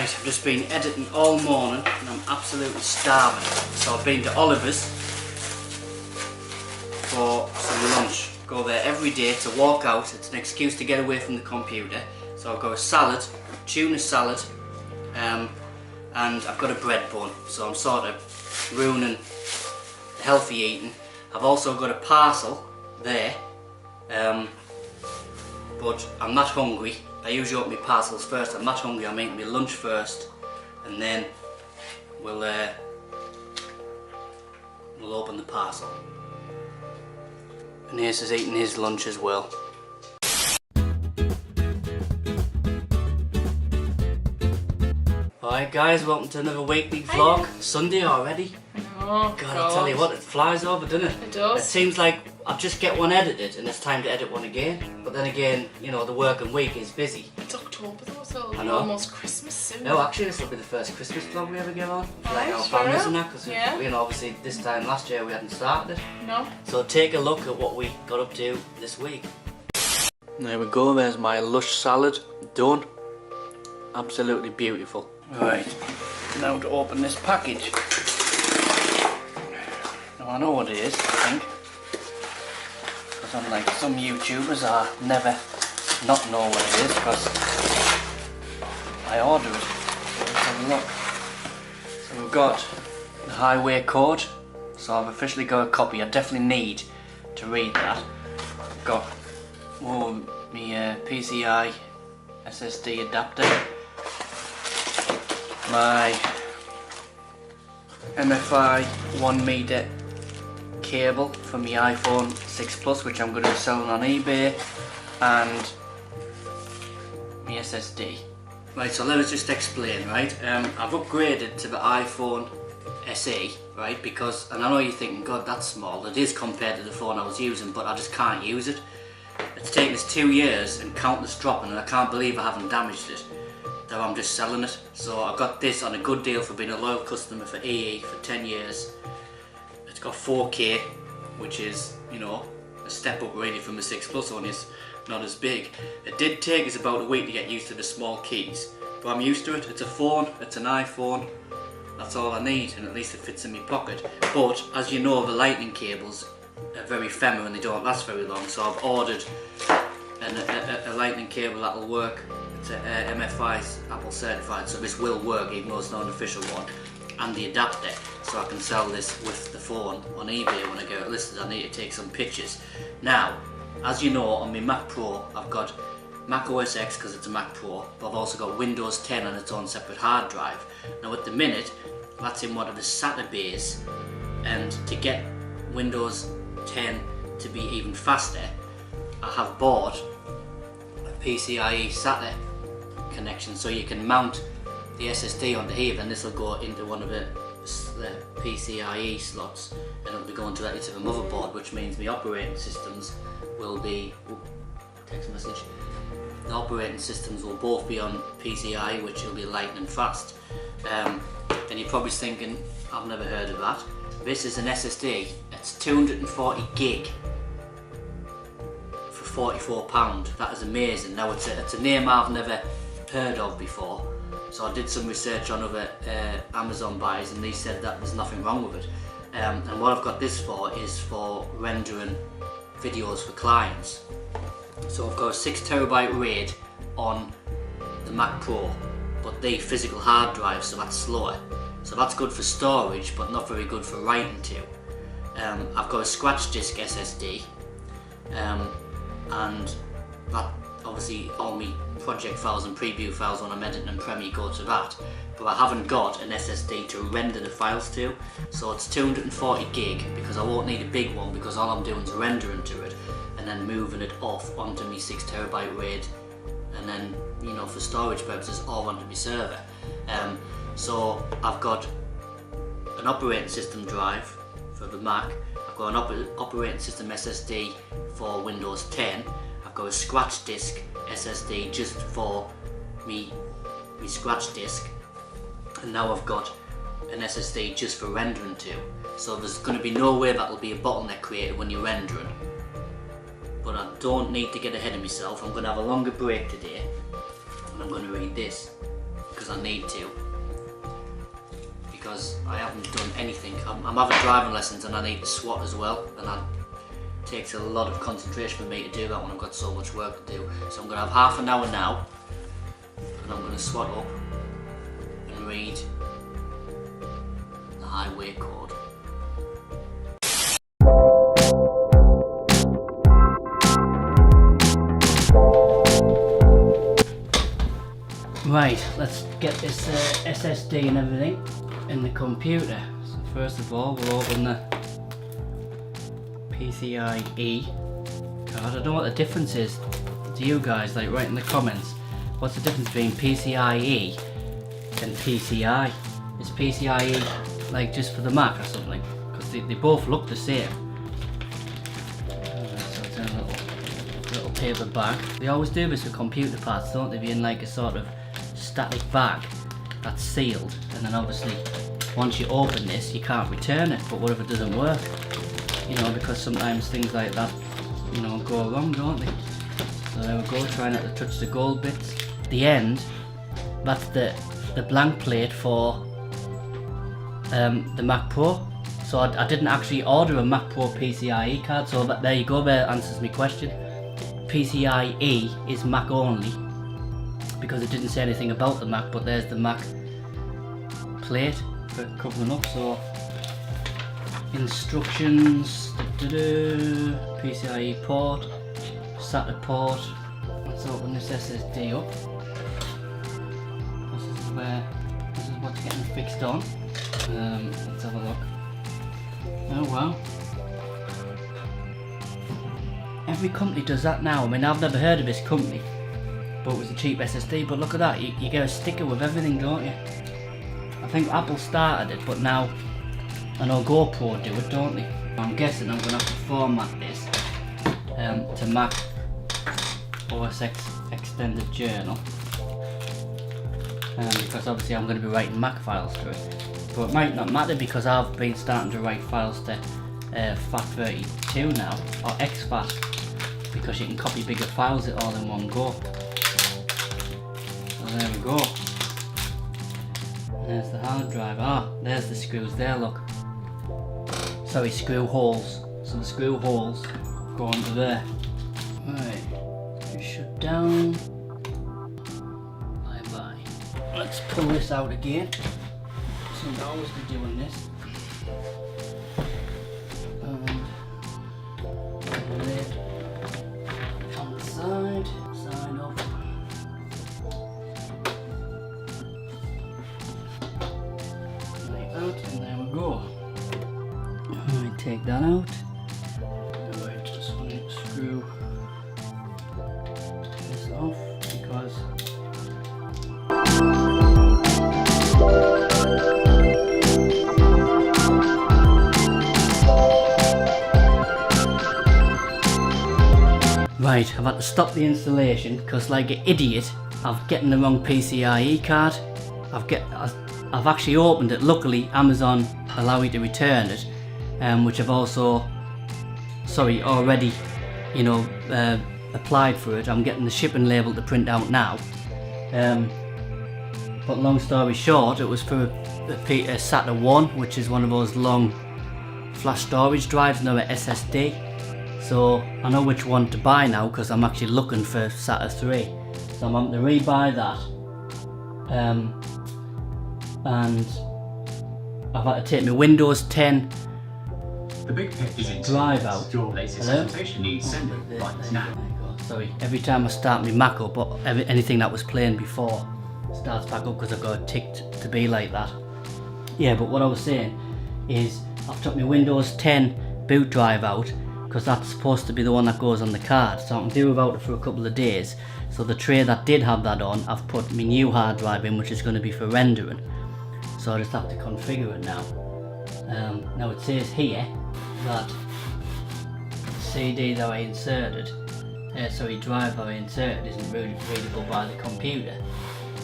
Right, I've just been editing all morning and I'm absolutely starving. So I've been to Oliver's for some lunch. Go there every day to walk out. It's an excuse to get away from the computer. So I've got a salad, tuna salad, and I've got a bread bun. So I'm sort of ruining the healthy eating. I've also got a parcel there, but I'm not hungry. I usually open my parcels first. I'm not hungry. I'm eating my lunch first, and then we'll open the parcel. And Ace is eating his lunch as well. Alright guys, welcome to another weekly vlog. Sunday already. Oh, God, I tell you what, it flies over, doesn't it? It does. It seems like I just get one edited and it's time to edit one again. But then again, you know, the working week is busy. It's October though, so it'll I be know. almost Christmas soon. No, actually this will be the first Christmas vlog we ever get on. For like Right, our sure. families and that, because Yeah. you know, obviously this time last year we hadn't started it. No? So take a look at what we got up to this week. There we go, there's my lush salad done. Absolutely beautiful. Right, now to open this package. Now I know what it is, I think. Because unlike some YouTubers, I never not know what it is because I order it. Let's have a look. So we've got the highway code. So I've officially got a copy. I definitely need to read that. I've got my PCI SSD adapter, my MFI 1 meter cable for my iPhone 6 Plus, which I'm going to be selling on eBay, and my SSD. Right, so let us just explain, right? I've upgraded to the iPhone SE, right? Because, and I know you're thinking, God, that's small. It is compared to the phone I was using, but I just can't use it. It's taken us 2 years and countless dropping, and I can't believe I haven't damaged it. Though I'm just selling it. So I got this on a good deal for being a loyal customer for EE for 10 years. It's got 4K, which is, you know, a step up really from the 6 Plus, only it's not as big. It did take us about a week to get used to the small keys, but I'm used to it. It's a phone, it's an iPhone, that's all I need, and at least it fits in my pocket. But as you know, the lightning cables are very ephemeral and they don't last very long, so I've ordered a lightning cable that'll work. It's MFI's Apple certified, so this will work even though it's not an official one, and the adapter, so I can sell this with the phone on eBay when I get it listed. I need to take some pictures. Now, as you know, on my Mac Pro I've got Mac OS X because it's a Mac Pro, but I've also got Windows 10 on its own separate hard drive. Now at the minute that's in one of the SATA bays, and to get Windows 10 to be even faster I have bought a PCIe SATA connection, so you can mount the SSD onto here, and this will go into one of the PCIe slots and it'll be going directly to the motherboard, which means the operating systems will be, text message, the operating systems will both be on PCIe, which will be lightning fast. And you're probably thinking, I've never heard of that. This is an SSD, it's 240 gig for £44. That is amazing. Now it's a name I've never heard of before, so I did some research on other Amazon buys and they said that there's nothing wrong with it. And what I've got this for is for rendering videos for clients. So I've got a 6TB RAID on the Mac Pro, but the physical hard drive, so that's slower. So that's good for storage, but not very good for writing to. I've got a scratch disk SSD, and that obviously all my project files and preview files when I'm editing in Premiere go to that. But I haven't got an SSD to render the files to, so it's 240 gig because I won't need a big one because all I'm doing is rendering to it and then moving it off onto my 6TB RAID, and then, you know, for storage purposes all onto my server. So I've got an operating system drive for the Mac, I've got an operating system SSD for Windows 10, I've got a scratch disk SSD just for me scratch disk, and now I've got an SSD just for rendering to. So there's going to be no way that will be a bottleneck created when you're rendering. But I don't need to get ahead of myself. I'm going to have a longer break today and I'm going to read this, because I need to. Because I haven't done anything. I'm having driving lessons and I need to SWAT as well, and that takes a lot of concentration for me to do that when I've got so much work to do. So I'm going to have half an hour now, and I'm going to SWAT up and read the highway code. Right, let's get this SSD and everything in the computer. So first of all, we'll open the PCIe card. I don't know what the difference is to you guys, like write in the comments. What's the difference between PCIe and PCI? Is PCIe like just for the Mac or something? Because they both look the same. So it's in a little paper bag. They always do this with computer parts, don't they? Be in like a sort of static bag that's sealed, and then obviously once you open this you can't return it. But what if it doesn't work? You know, because sometimes things like that, you know, go wrong, don't they? So there we go, try not to touch the gold bits. The end, that's the blank plate for the Mac Pro. So I didn't actually order a Mac Pro PCIe card, so there you go, there answers my question. PCIe is Mac only, because it didn't say anything about the Mac, but there's the Mac plate for covering up. So instructions, PCIe port, SATA port. Let's open this SSD up. This is what's getting fixed on. Let's have a look. Oh wow. Every company does that now. I mean, I've never heard of this company, but it was a cheap SSD. But look at that, you get a sticker with everything, don't you? I think Apple started it, but now I know GoPro do it, don't they? I'm guessing I'm going to have to format this to Mac OS X Extended Journal, because obviously I'm going to be writing Mac files to it. But it might not matter, because I've been starting to write files to FAT32 now, or exFAT, because you can copy bigger files it all in one go. So there we go. There's the hard drive. Ah, there's the screws there, look. Sorry, screw holes. So the screw holes go onto there. Right, shut down. Bye bye. Let's pull this out again. So I always be doing this. Lid on the side up. Like that, and there we go. Alright, take that out. Alright, just want to screw this off, because right, I've had to stop the installation because, like an idiot, I've gotten the wrong PCIe card. I've actually opened it. Luckily, Amazon allow you to return it, which I've also, already, you know, applied for it. I'm getting the shipping label to print out now. But long story short, it was for a SATA 1, which is one of those long flash storage drives, now a SSD. So I know which one to buy now, because I'm actually looking for SATA 3. So I'm having to rebuy that. And I've had to take my Windows 10 drive out. Your latest presentation needs sending right now. Sorry, every time I start my Mac up, or anything that was playing before starts back up, because I've got it ticked to be like that. Yeah, but what I was saying is I've took my Windows 10 boot drive out, because that's supposed to be the one that goes on the card. So I can do without it for a couple of days. So the tray that did have that on, I've put my new hard drive in, which is going to be for rendering. So I just have to configure it now. Now it says here that CD that I inserted, drive that I inserted isn't really readable by the computer,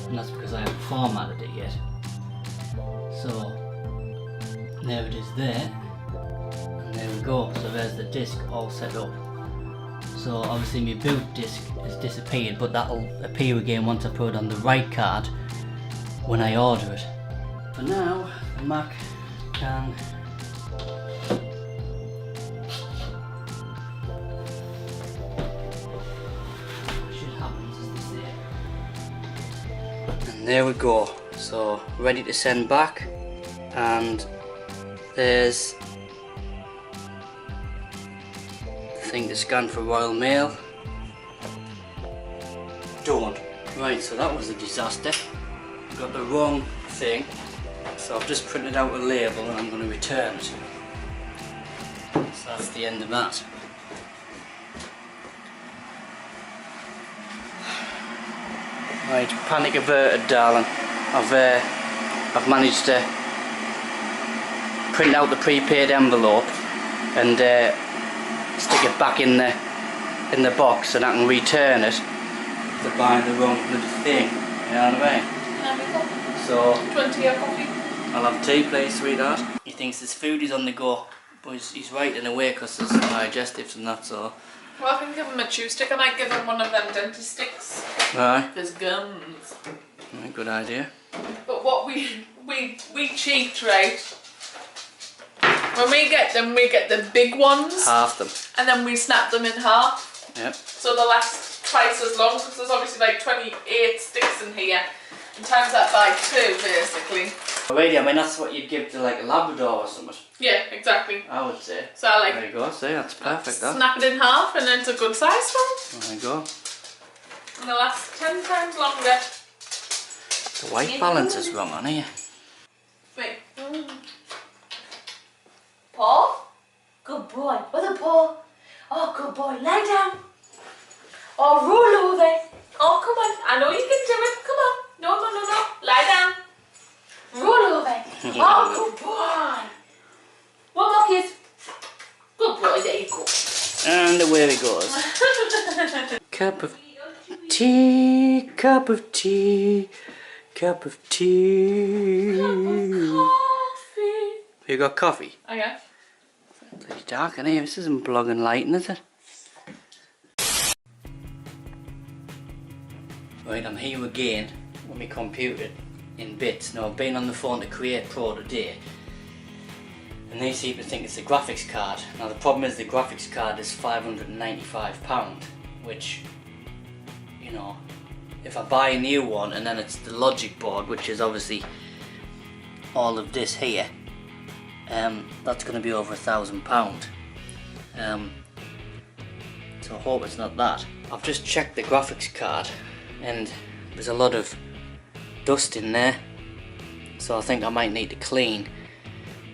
and that's because I haven't formatted it yet. So there it is there, and there we go. So there's the disk all set up. So obviously my boot disk has disappeared, but that'll appear again once I put it on the right card, when I order it. For now, the Mac can and there we go. So ready to send back, and there's the thing to scan for Royal Mail. Done. Right, so that was a disaster. Got the wrong thing, so I've just printed out a label and I'm going to return it. So that's the end of that. Right, panic averted, darling. I've managed to print out the prepaid envelope and stick it back in the box, and I can return it to buy the wrong bloody thing. You know what I mean? So 20 a coffee. I'll have tea, please, sweetheart. He thinks his food is on the go, but he's right in a way because there's digestives and that. So. Well, I can give him a chew stick. I might give him one of them dentist sticks. Right. There's gums. Right, good idea. But what we cheat, right? When we get them, we get the big ones. Half them. And then we snap them in half. Yep. So they'll last twice as long, because there's obviously like 28 sticks in here. And times that by 2, basically. Alrighty, I mean that's what you'd give to like a Labrador or something. Yeah, exactly. I would say. So I like There you go, see, that's perfect. That. snap it in half, and then it's a good size one. There you go. And they'll last 10 times longer. The white balance is wrong on here. Wait. Paul? Good boy. What's a Paul? Oh, good boy. Lie down. Oh, roll over. Oh, come on. I know you can do it. Come on. No. Lie down. Roll over. Oh, good boy. One more kiss. Good boy. There you go. And away it goes. Cup of tea, cup of tea, cup of tea. Coffee. You got coffee? Oh, yeah. It's dark in here. This isn't blogging lighting, is it? Right, I'm here again with my computer in bits. Now I've been on the phone to Create Pro today, and they seem to think it's a graphics card. Now the problem is the graphics card is £595, which, you know, if I buy a new one and then it's the logic board, which is obviously all of this here, that's going to be over £1,000. So I hope it's not that. I've just checked the graphics card and there's a lot of dust in there, so I think I might need to clean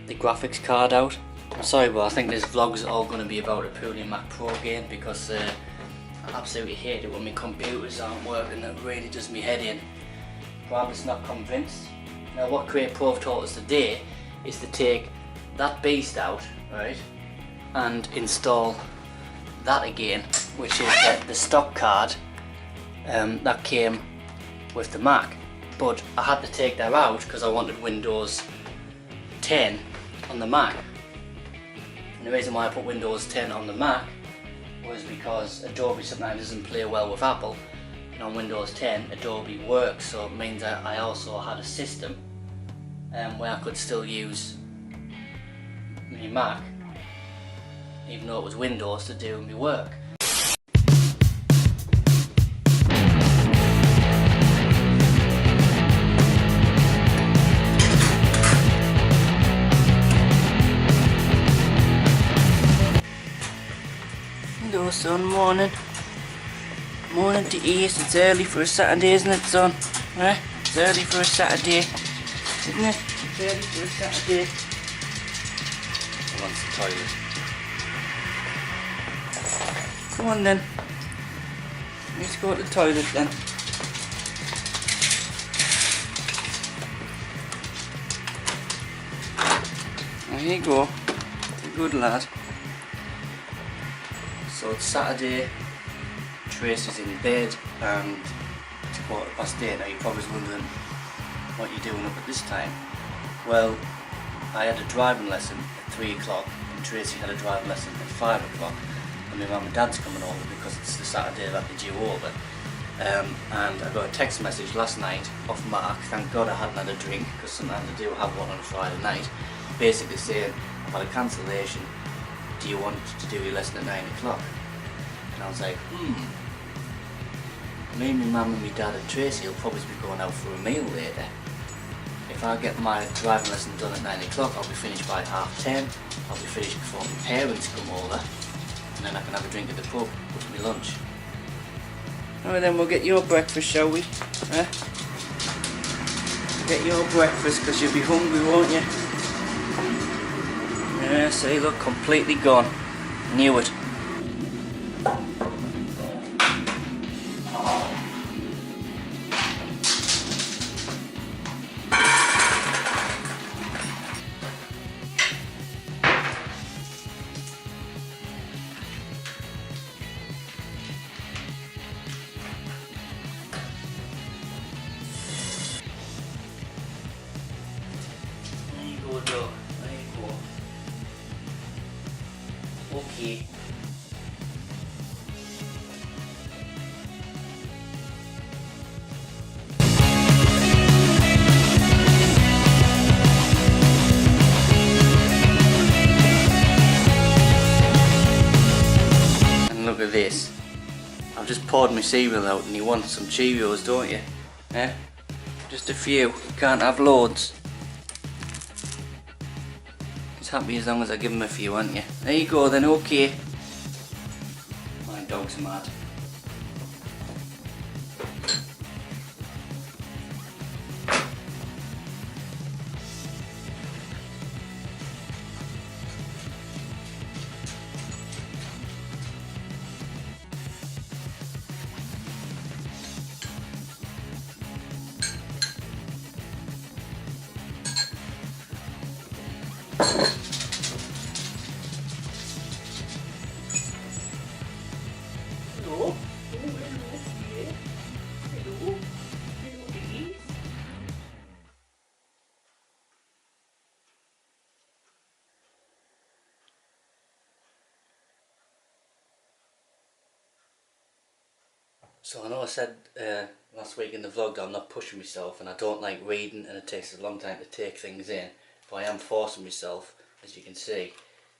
the graphics card out. I'm sorry, but I think this vlog's all going to be about a Purely Mac Pro game, because I absolutely hate it when my computers aren't working. That really does me head in. But I'm just not convinced. Now what Create Pro have taught us today is to take that beast out, right, and install that again, which is the stock card that came with the Mac. But I had to take that out because I wanted Windows 10 on the Mac. And the reason why I put Windows 10 on the Mac was because Adobe sometimes doesn't play well with Apple, and on Windows 10 Adobe works, so it means that I also had a system where I could still use my Mac even though it was Windows to do my work. Hello son, morning. Morning to Ace. It's early for a Saturday, isn't it, son? Eh? It's early for a Saturday, isn't it? It's early for a Saturday. He wants the toilet. Come on then. Let's go to the toilet then. There you go. Good lad. So it's Saturday, Tracy's in bed, and it's 8:15. Now you're probably wondering what you're doing up at this time. Well, I had a driving lesson at 3 o'clock, and Tracy had a driving lesson at 5 o'clock, and my mum and dad's coming over because it's the Saturday that they're due over. and I got a text message last night off Mark. Thank God I hadn't had a drink, because sometimes I do have one on a Friday night. Basically saying, I've had a cancellation. Do you want to do your lesson at 9 o'clock? And I was like, me and my mum and my dad and Tracy will probably be going out for a meal later. If I get my driving lesson done at 9 o'clock, I'll be finished by 10:30. I'll be finished before my parents come over, and then I can have a drink at the pub with my lunch. Alright then, we'll get your breakfast, shall we? Get your breakfast, because you'll be hungry, won't you? Yeah, see, look, completely gone. Knew it. Okay. And look at this. I've just poured my cereal out, and you want some Cheerios, don't you? Eh? Just a few. You can't have loads. He's happy as long as I give him a few, aren't you? There you go then, okay. My dog's mad. Hello? So I know I said last week in the vlog that I'm not pushing myself, and I don't like reading, and it takes a long time to take things in, but I am forcing myself, as you can see,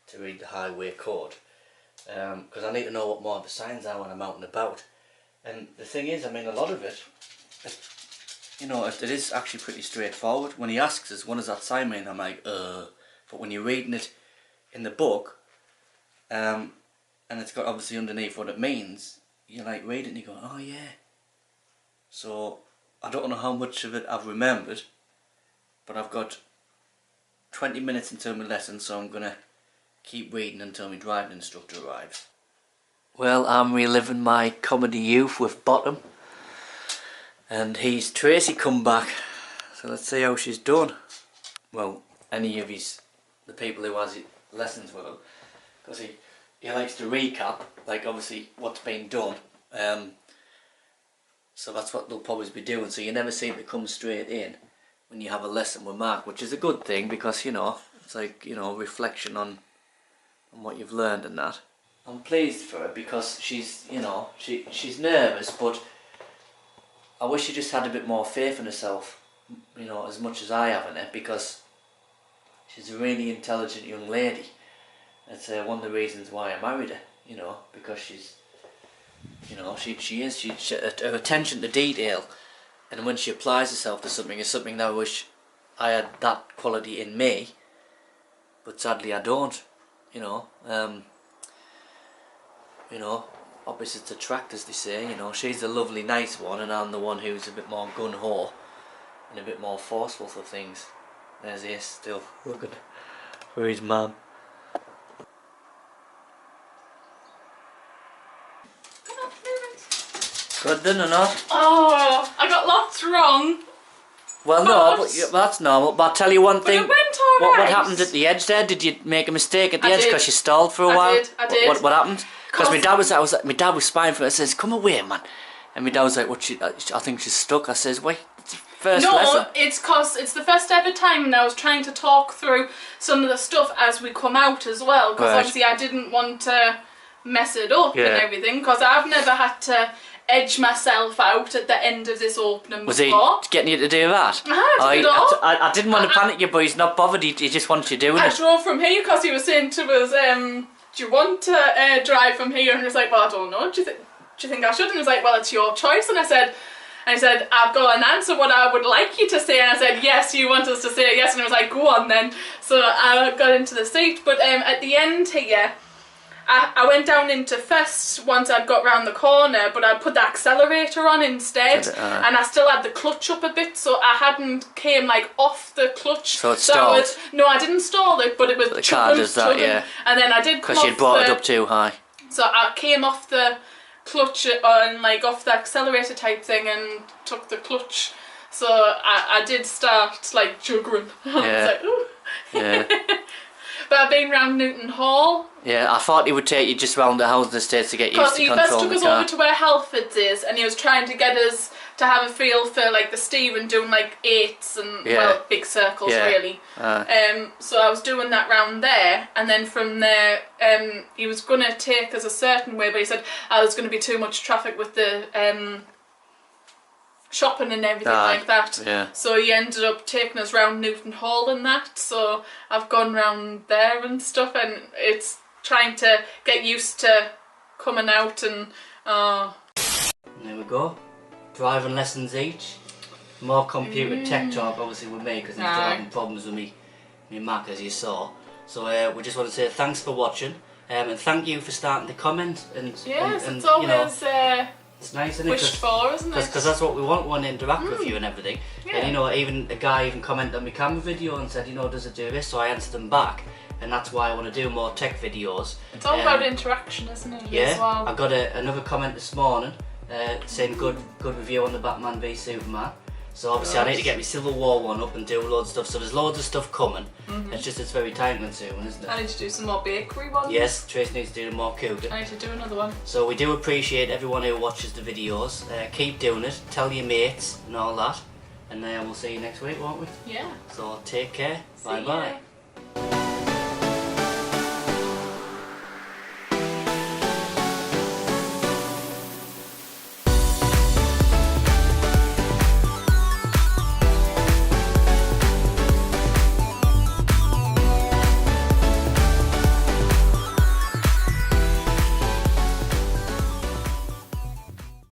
to read the highway code, because I need to know what more of the signs are when I'm out and about. And the thing is, I mean, a lot of it, you know, it is actually pretty straightforward. When he asks us, what does that sign mean, I'm like, but when you're reading it in the book, and it's got obviously underneath what it means, you like read it and you go, oh yeah. So I don't know how much of it I've remembered, but I've got 20 minutes until my lesson, so I'm gonna keep reading until my driving instructor arrives. Well, I'm reliving my comedy youth with Bottom, and Tracy come back, so let's see how she's done. Well, any of the people who has lessons with him, because he likes to recap, like obviously what's been done, so that's what they'll probably be doing, so you never seem to come straight in when you have a lesson with Mark, which is a good thing, because, you know, it's like, you know, reflection on what you've learned and that. I'm pleased for her, because she's, you know, she's nervous, but I wish she just had a bit more faith in herself, you know, as much as I have in it, because she's a really intelligent young lady. That's one of the reasons why I married her, you know, because she's, you know, her attention to detail, and when she applies herself to something, is something that I wish I had that quality in me, but sadly I don't, you know. You know, opposites attract, as they say, you know. She's the lovely, nice one, and I'm the one who's a bit more gun-ho and a bit more forceful for things. There's Ace still looking for his mum. Good then or not? Oh, I got lots wrong. Well, no, but that's normal. But I'll tell you one thing. But it went alright. What happened at the edge there? Did you make a mistake at the edge because you stalled for a while? I did. What happened? Because my dad was spying for it. I says, "Come away, man." And my dad was like, "What? I think she's stuck." I says, "Wait, it's the first lesson." No, it's because it's the first ever time, and I was trying to talk through some of the stuff as we come out as well. Because obviously I didn't want to mess it up and everything. Because I've never had to edge myself out at the end of this opening Was he before. getting you to do that? I did it all. I didn't want to panic you, but he's not bothered. He just wants you doing I it. drove from here because he was saying to us, do you want to drive from here? And I was like, well, I don't know. Do you think I should? And he was like, well, it's your choice. And I said, I've got an answer what I would like you to say. And I said, yes, you want us to say yes. And he was like, go on then. So I got into the seat. But at the end here, I went down into first once I'd got round the corner, but I put the accelerator on instead, and I still had the clutch up a bit, so I hadn't came like off the clutch. So it stalled? No, I didn't stall it, but it was The car does that, yeah. And then I did come Because you'd off brought it up too high. So I came off the clutch and like off the accelerator type thing and took the clutch. So I did start like juggling. Yeah. I was like, ooh. Yeah. But I've been round Newton Hall. Yeah, I thought he would take you just round the housing estate to get used Because to he first controlling took the us car. over to where Halfords is, and he was trying to get us to have a feel for like the steering, doing like 8s and well, big circles really. So I was doing that round there, and then from there, he was gonna take us a certain way, but he said there's gonna be too much traffic with the shopping and everything like that. Yeah. So he ended up taking us round Newton Hall and that. So I've gone round there and stuff, and it's trying to get used to coming out and. There we go. Driving lessons each. More computer tech talk, obviously, with me because I'm still having problems with me Mac, as you saw. So we just want to say thanks for watching, and thank you for starting to comment and. Yes, and it's always. You know, it's nice, isn't it? Wished for, isn't it? Because that's what we want to interact with you and everything. Yeah. And you know, even a guy even commented on my camera video and said, you know, does it do this? So I answered them back, and that's why I want to do more tech videos. It's all about interaction, isn't it? Yeah, As well. I got another comment this morning saying good review on the Batman v Superman. So obviously I need to get my Civil War one up and do loads of stuff. So there's loads of stuff coming. It's very time consuming, isn't it? I need to do some more bakery ones. Yes, Trace needs to do more cooking. I need to do another one. So we do appreciate everyone who watches the videos. Keep doing it, tell your mates and all that. And we'll see you next week, won't we? Yeah. So take care. See Bye bye. ya.